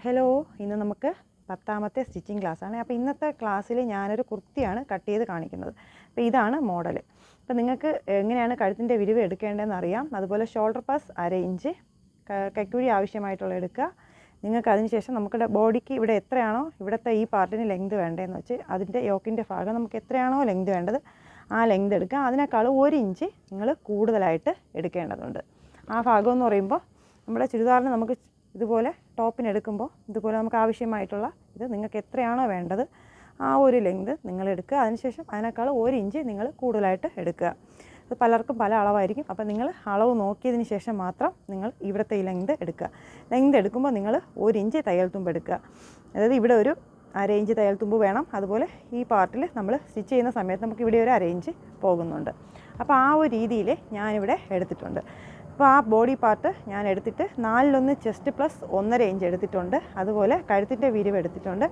Hello, ഇന്ന് നമുക്ക് 10ാമത്തെ stitching ക്ലാസ്സാണ്. അപ്പോൾ ഇന്നത്തെ ക്ലാസ്സിൽ ഞാനൊരു കുർത്തിയാണ് കട്ട് ചെയ്ത് കാണിക്കുന്നത്. അപ്പോൾ ഇതാണ് മോഡൽ. അപ്പോൾ നിങ്ങൾക്ക് എങ്ങനെയാണ് കഴുത്തിൻ്റെ വിരിവ് എടുക്കേണ്ടതെന്ന് അറിയാം. അതുപോലെ ഷോൾഡർ പാസ് 1/2 ഇഞ്ച്, കൈക്കുഴി ആവശ്യമായിട്ടുള്ള എടുക്കുക. നിങ്ങൾക്ക് അതിനുശേഷം നമ്മുടെ ബോഡിക്ക് ഇവിടെ എത്രയാണോ ഇവിടുത്തെ ഈ പാർട്ടിന് ലെങ്ത് വേണ്ടതെന്ന് വെച്ച് അതിൻ്റെ യോക്കിൻ്റെ ഭാഗം നമുക്ക് എത്രയാണോ ലെങ്ത് വേണ്ടത് ആ ലെങ്ത് എടുക്കുക. അതിനേക്കാൾ 1 ഇഞ്ച് നിങ്ങൾ കൂടുതലായിട്ട് എടുക്കേണ്ടതുണ്ട്. ആ ഭാഗം എന്ന് പറയുമ്പോൾ നമ്മുടെ ചുരിദാറിന് നമുക്ക് ഇതുപോലെ ടോപ്പിന് എടുക്കുമ്പോൾ ഇതുപോലെ നമുക്ക് ആവശ്യമായിട്ടുള്ള ഇത് നിങ്ങൾക്ക് എത്രയാണോ വേണ്ടത് ആ ഒരു ലെങ്ത് നിങ്ങൾ എടുക്കുക. അതിനുശേഷം അതിനേക്കാൾ 1 ഇഞ്ച് നിങ്ങൾ കൂടുതലായിട്ട് എടുക്കുക. അത് പലർക്കും പല അളവായിരിക്കും. അപ്പോൾ നിങ്ങൾ അളവ് നോക്കിയതിന് ശേഷം മാത്രം നിങ്ങൾ ഇവിടുത്തെ ഈ ലെങ്ത് എടുക്കുക. ലെങ്ത് എടുക്കുമ്പോൾ നിങ്ങൾ 1 ഇഞ്ച് തയ്യൽ തുമ്പ് എടുക്കുക. അതായത് ഇവിടെ ഒരു 1/2 ഇഞ്ച് തയ്യൽ തുമ്പ് വേണം. അതുപോലെ ഈ പാർട്ടിൽ നമ്മൾ സ്റ്റിച്ച് ചെയ്യുന്ന സമയത്ത് നമുക്ക് ഇവിടെ ഒരു 1/2 ഇഞ്ച് പോകുന്നുണ്ട്. അപ്പോൾ ആ ഒരു രീതിയിൽ ഞാനിവിടെ എടുത്തിട്ടുണ്ട്. അപ്പോൾ ആ ബോഡി പാർട്ട് ഞാൻ എടുത്തിട്ട് 4/1 ചെസ്റ്റ് പ്ലസ് 1.5 ഇഞ്ച് എടുത്തിട്ടുണ്ട്. അതുപോലെ കഴുത്തിൻ്റെ വിരിവ് എടുത്തിട്ടുണ്ട്.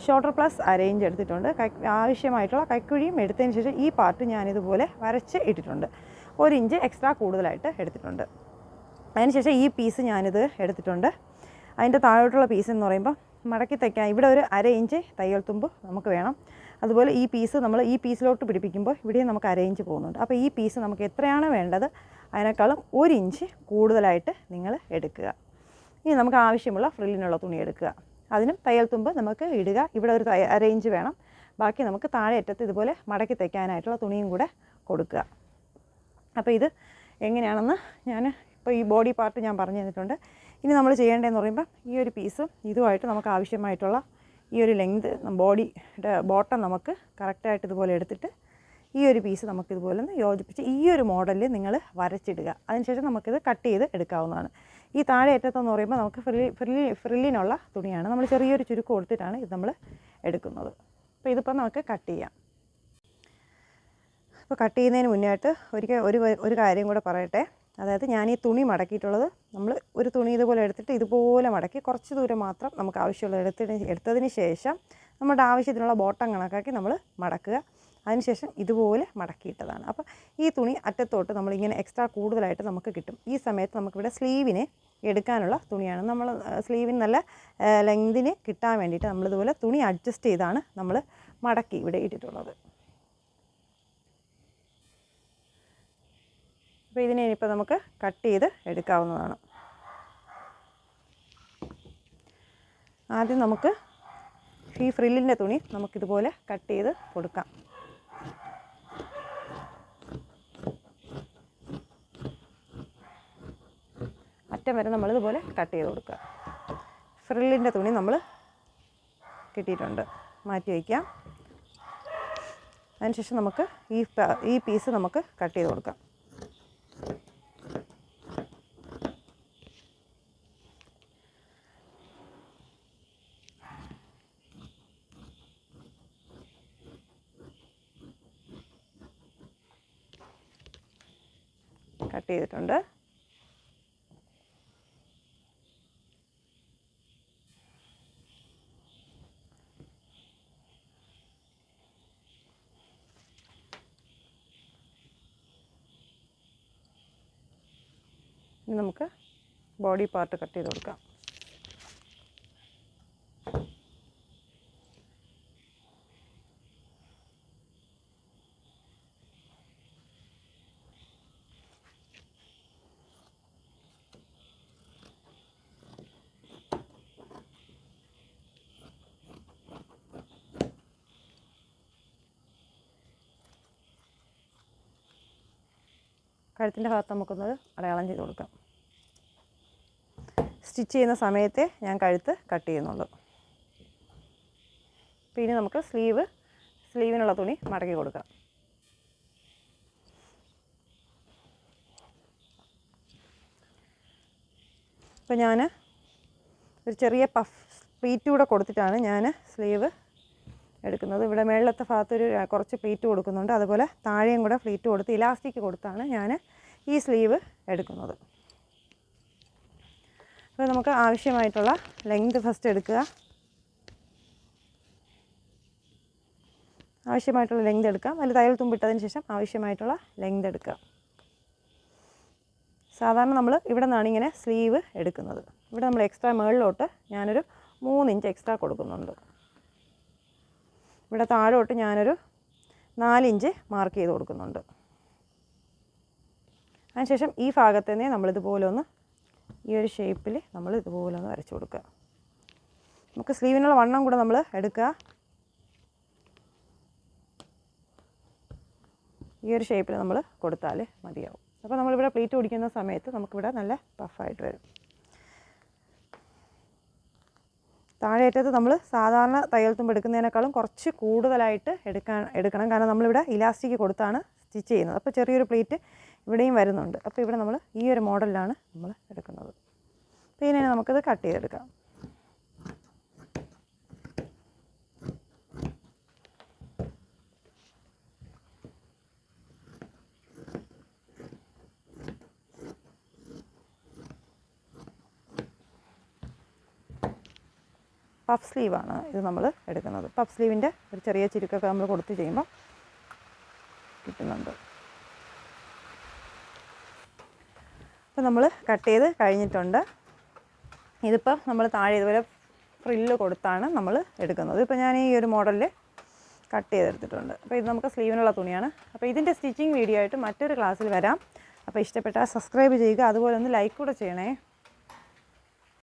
ഷോൾഡർ പ്ലസ് 1/2 ഇഞ്ച് എടുത്തിട്ടുണ്ട്. ആവശ്യമായിട്ടുള്ള കൈക്കുഴിയും എടുത്തതിന് ശേഷം ഈ പാർട്ട് ഞാനിതുപോലെ വരച്ച് ഇട്ടിട്ടുണ്ട്. 1 ഇഞ്ച് എക്സ്ട്രാ കൂടുതലായിട്ട് എടുത്തിട്ടുണ്ട്. അതിനുശേഷം ഈ പീസ് ഞാനിത് എടുത്തിട്ടുണ്ട്. അതിൻ്റെ താഴോട്ടുള്ള പീസ് എന്ന് പറയുമ്പോൾ മടക്കി തയ്ക്കാൻ ഇവിടെ ഒരു 1/2 ഇഞ്ച് തയ്യൽ തുമ്പ് നമുക്ക് വേണം. അതുപോലെ ഈ പീസ് നമ്മൾ ഈ പീസിലോട്ട് പിടിപ്പിക്കുമ്പോൾ ഇവിടെയും നമുക്ക് 1/2 ഇഞ്ച് പോകുന്നുണ്ട്. അപ്പോൾ ഈ പീസ് നമുക്ക് എത്രയാണ് വേണ്ടത് അതിനേക്കാളും 1 ഇഞ്ച് കൂടുതലായിട്ട് നിങ്ങൾ എടുക്കുക. ഇനി നമുക്ക് ആവശ്യമുള്ള ഫ്രില്ലിനുള്ള തുണി എടുക്കുക. അതിനും തയ്യൽ തുമ്പ് നമുക്ക് ഇടുക. ഇവിടെ ഒരു 1/2 ഇഞ്ച് വേണം. ബാക്കി നമുക്ക് താഴെ അറ്റത്ത് ഇതുപോലെ മടക്കി തയ്ക്കാനായിട്ടുള്ള തുണിയും കൂടെ കൊടുക്കുക. അപ്പോൾ ഇത് എങ്ങനെയാണെന്ന് ഞാൻ ഇപ്പോൾ ഈ ബോഡി പാർട്ട് ഞാൻ പറഞ്ഞു തന്നിട്ടുണ്ട്. ഇനി നമ്മൾ ചെയ്യേണ്ടതെന്ന് പറയുമ്പോൾ ഈ ഒരു പീസും ഇതുമായിട്ട് നമുക്ക് ആവശ്യമായിട്ടുള്ള ഈ ഒരു ലെങ്ത് ബോഡിയുടെ ബോട്ടം നമുക്ക് കറക്റ്റായിട്ട് ഇതുപോലെ എടുത്തിട്ട് ഈ ഒരു പീസ് നമുക്കിതുപോലെ ഒന്ന് യോജിപ്പിച്ച് ഈ ഒരു മോഡലിൽ നിങ്ങൾ വരച്ചിടുക. അതിനുശേഷം നമുക്കിത് കട്ട് ചെയ്ത് എടുക്കാവുന്നതാണ്. ഈ താഴെ അറ്റത്തെന്ന് പറയുമ്പോൾ നമുക്ക് ഫ്രില്ലിനുള്ള തുണിയാണ്. നമ്മൾ ചെറിയൊരു ചുരുക്ക് കൊടുത്തിട്ടാണ് ഇത് നമ്മൾ എടുക്കുന്നത്. അപ്പോൾ ഇതിപ്പോൾ നമുക്ക് കട്ട് ചെയ്യാം. അപ്പോൾ കട്ട് ചെയ്യുന്നതിന് മുന്നായിട്ട് ഒരു കാര്യം കൂടെ പറയട്ടെ. അതായത് ഞാൻ ഈ തുണി മടക്കിയിട്ടുള്ളത് നമ്മൾ ഒരു തുണി ഇതുപോലെ എടുത്തിട്ട് ഇതുപോലെ മടക്കി കുറച്ച് ദൂരം മാത്രം നമുക്ക് ആവശ്യമുള്ള എടുത്തതിന് ശേഷം നമ്മുടെ ആവശ്യത്തിനുള്ള ബോട്ടം കണക്കാക്കി നമ്മൾ മടക്കുക. അതിനുശേഷം ഇതുപോലെ മടക്കിയിട്ടതാണ്. അപ്പോൾ ഈ തുണി അറ്റത്തോട്ട് നമ്മളിങ്ങനെ എക്സ്ട്രാ കൂടുതലായിട്ട് നമുക്ക് കിട്ടും. ഈ സമയത്ത് നമുക്കിവിടെ സ്ലീവിന് എടുക്കാനുള്ള തുണിയാണ്. നമ്മൾ സ്ലീവിന് നല്ല ലെങ്തിന് കിട്ടാൻ വേണ്ടിയിട്ട് നമ്മളിതുപോലെ തുണി അഡ്ജസ്റ്റ് ചെയ്താണ് നമ്മൾ മടക്കി ഇവിടെ ഇട്ടിട്ടുള്ളത്. അപ്പോൾ ഇതിനെ ഇനിയിപ്പോൾ നമുക്ക് കട്ട് ചെയ്ത് എടുക്കാവുന്നതാണ്. ആദ്യം നമുക്ക് ഈ ഫ്രില്ലിൻ്റെ തുണി നമുക്കിതുപോലെ കട്ട് ചെയ്ത് കൊടുക്കാം. അറ്റം വരെ നമ്മളിതുപോലെ കട്ട് ചെയ്ത് കൊടുക്കുക. ഫ്രില്ലിൻ്റെ തുണി നമ്മൾ കിട്ടിയിട്ടുണ്ട്, മാറ്റി വയ്ക്കാം. അതിനുശേഷം നമുക്ക് ഈ പീസ് നമുക്ക് കട്ട് ചെയ്ത് കൊടുക്കാം. കട്ട് ചെയ്തിട്ടുണ്ട്. ഇനി നമുക്ക് ബോഡി പാർട്ട് കട്ട് ചെയ്ത് കൊടുക്കാം. കഴുത്തിൻ്റെ ഭാഗത്ത് നമുക്കൊന്നത് അടയാളം ചെയ്ത് കൊടുക്കാം. സ്റ്റിച്ച് ചെയ്യുന്ന സമയത്തെ ഞാൻ കഴുത്ത് കട്ട് ചെയ്യുന്നുള്ളൂ. പിന്നെ നമുക്ക് സ്ലീവിനുള്ള തുണി മടക്കി കൊടുക്കാം. ഇപ്പോൾ ഞാൻ ഒരു ചെറിയ പ്ലീറ്റ് കൂടെ കൊടുത്തിട്ടാണ് ഞാൻ സ്ലീവ് എടുക്കുന്നത്. ഇവിടെ മേളിലത്തെ ഭാഗത്തൊരു കുറച്ച് പ്ലീറ്റ് കൊടുക്കുന്നുണ്ട്. അതുപോലെ താഴെയും കൂടെ പ്ലീറ്റ് കൊടുത്ത് ഇലാസ്റ്റിക് കൊടുത്താണ് ഞാൻ ഈ സ്ലീവ് എടുക്കുന്നത്. അപ്പോൾ നമുക്ക് ആവശ്യമായിട്ടുള്ള ലെങ്ത് ഫസ്റ്റ് എടുക്കുക. ആവശ്യമായിട്ടുള്ള ലെങ്ത് എടുക്കാം. അതിൽ തയ്യൽ തുമ്പിട്ടതിന് ശേഷം ആവശ്യമായിട്ടുള്ള ലെങ്ത് എടുക്കുക. സാധാരണ നമ്മൾ ഇവിടെ നിന്നാണ് ഇങ്ങനെ സ്ലീവ് എടുക്കുന്നത്. ഇവിടെ നമ്മൾ എക്സ്ട്രാ മുകളിലോട്ട് ഞാനൊരു 3 ഇഞ്ച് എക്സ്ട്രാ കൊടുക്കുന്നുണ്ട്. ഇവിടെ താഴോട്ട് ഞാനൊരു 4 ഇഞ്ച് മാർക്ക് ചെയ്ത് കൊടുക്കുന്നുണ്ട്. അതിനുശേഷം ഈ ഭാഗത്ത് തന്നെ നമ്മളിതുപോലെ ഒന്ന് ഈ ഒരു ഷേപ്പിൽ നമ്മൾ ഇതുപോലെ ഒന്ന് വരച്ച് കൊടുക്കുക. നമുക്ക് സ്ലീവിനുള്ള വണ്ണം കൂടെ നമ്മൾ എടുക്കുക. ഈ ഒരു ഷേപ്പിൽ നമ്മൾ കൊടുത്താൽ മതിയാവും. അപ്പോൾ നമ്മളിവിടെ പ്ലീറ്റ് പിടിക്കുന്ന സമയത്ത് നമുക്കിവിടെ നല്ല പഫായിട്ട് വരും. താഴേറ്റത്ത് നമ്മൾ സാധാരണ തയ്യൽ തുമ്പ് എടുക്കുന്നതിനേക്കാളും കുറച്ച് കൂടുതലായിട്ട് എടുക്കണം. കാരണം നമ്മളിവിടെ ഇലാസ്റ്റിക് കൊടുത്താണ് സ്റ്റിച്ച് ചെയ്യുന്നത്. അപ്പോൾ ചെറിയൊരു പ്ലീറ്റ് ഇവിടെയും വരുന്നുണ്ട്. അപ്പോൾ ഇവിടെ നമ്മൾ ഈ ഒരു മോഡലിലാണ് നമ്മൾ എടുക്കുന്നത്. അപ്പോൾ ഇതിനെ നമുക്കിത് കട്ട് ചെയ്തെടുക്കാം. പഫ് സ്ലീവാണ് ഇത് നമ്മൾ എടുക്കുന്നത്. പഫ് സ്ലീവിൻ്റെ ഒരു ചെറിയ ചുരുക്കൊക്കെ നമ്മൾ കൊടുത്ത് ചെയ്യുമ്പോൾ കിട്ടുന്നുണ്ട്. അപ്പോൾ നമ്മൾ കട്ട് ചെയ്ത് കഴിഞ്ഞിട്ടുണ്ട്. ഇതിപ്പോൾ നമ്മൾ താഴെ ഇതുപോലെ ഫ്രില്ല് കൊടുത്താണ് നമ്മൾ എടുക്കുന്നത്. ഇപ്പോൾ ഞാൻ ഈ ഒരു മോഡലിൽ കട്ട് ചെയ്തെടുത്തിട്ടുണ്ട്. അപ്പോൾ ഇത് നമുക്ക് സ്ലീവിനുള്ള തുണിയാണ്. അപ്പോൾ ഇതിൻ്റെ സ്റ്റിച്ചിങ് വീഡിയോ ആയിട്ട് മറ്റൊരു ക്ലാസ്സിൽ വരാം. അപ്പോൾ ഇഷ്ടപ്പെട്ടാൽ സബ്സ്ക്രൈബ് ചെയ്യുക. അതുപോലെ ഒന്ന് ലൈക്ക് കൂടെ ചെയ്യണേ.